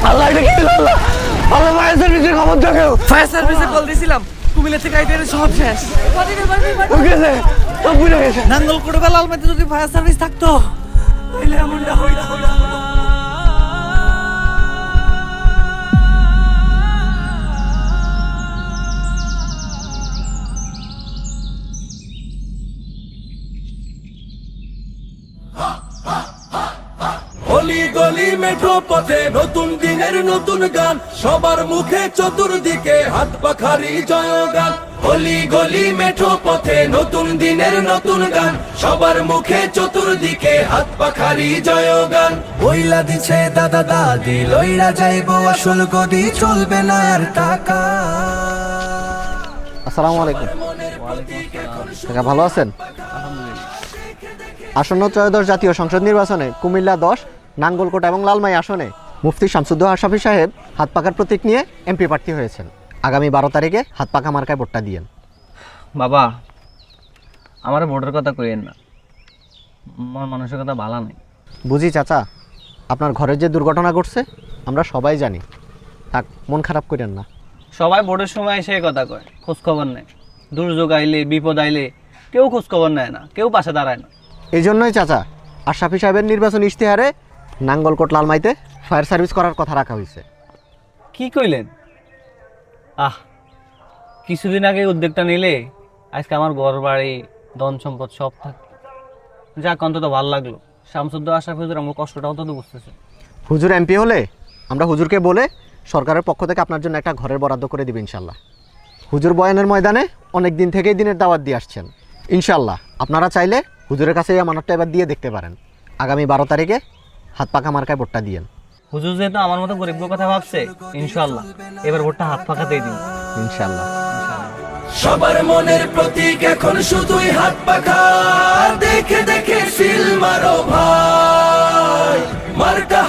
আল্লাহ এটা কি আল্লাহ আল্লাহ ফায়ার সার্ভিসের খবর দাও কেউ ফায়ার সার্ভিসে কল দিয়েছিলাম, কুমিল্লা থেকে আইতে সব শেষ। ওই গেছে সব বুঝে গেছে। নাঙ্গলকোটে বা লালমাইতে যদি ফায়ার সার্ভিস থাকতো তাহলে এমনটা হইতো না। গলি গলি মেঠো পথে নতুন দিনের নতুন গান, সবার মুখে চতুর্দিকে হাত পাখারি জয়গান। গলি গলি মেঠো পথে নতুন দিনের নতুন গান, সবার মুখে চতুর্দিকে হাত পাখারি জয়গান। বইলা দিছে দাদা দাদি লইরা যাইবো আসল গদি, চলবে না আর টাকা। আসসালামু আলাইকুম। কাকা ভালো আছেন? আসন্ন ত্রয়োদশ জাতীয় সংসদ নির্বাচনে কুমিল্লা 10, নাঙ্গলকোট এবং লালমাই আসনে মুফতি শামসুদ্দোহা শাফি সাহেব হাত পাকার প্রতীক নিয়ে এমপি প্রার্থী হয়েছেন। আগামী 12 তারিখে হাত পাকা মার্কায় ভোটটা দিয়েন। বাবা, আমার ভোটের কথা কইেন না, আমার মানুষের কথা ভালো নাই। বুঝি চাচা, আপনার ঘরের যে দুর্ঘটনা ঘটছে আমরা সবাই জানি, থাক মন খারাপ করেন না। সবাই ভোটের সময় সেই কথা কয়, খোঁজ খবর নেয়। দুর্যোগ আইলে বিপদ আইলে কেউ খোঁজ খবর নেয় না, কেউ পাশে দাঁড়ায় না। এই জন্যই চাচা আর শাফি সাহেবের নির্বাচন ইশতেহারে নাঙ্গলকোট লালমাইতে ফায়ার সার্ভিস করার কথা রাখা হয়েছে। কি কইলেন? কিছুদিন আগে উদ্যোগটা নিলে আজকে আমার ঘর বাড়ি ধন সম্পদ সব থাকে। যাক, অন্তত ভালো লাগলো। শামসুদ্দোহা শাফি হুজুর আমার কষ্টটা অন্তত বুঝতেছে। হুজুর এমপি হলে আমরা হুজুরকে বলে সরকারের পক্ষ থেকে আপনার জন্য একটা ঘরের বরাদ্দ করে দিবে ইনশাল্লাহ। হুজুর বয়ানের ময়দানে অনেক দিন থেকেই দিনের দাওয়াত দিয়ে আসছেন। ইনশাল্লাহ আপনারা চাইলে হুজুরের কাছে এই আমানতটা এবার দিয়ে দেখতে পারেন। আগামী 12 তারিখে হাত পাকা মার্কায় ভোটটা দিয়েন। হুজুর যেহেতু আমার মতো গরিবের কথা ভাবছে, ইনশাল্লাহ এবার ভোটটা হাত পাকাতেই দিন। ইনশাল্লাহ। সবার মনের প্রতীক এখন শুধুই হাত পাখা, দেখে দেখে সিল মারো ভাই, মার্কা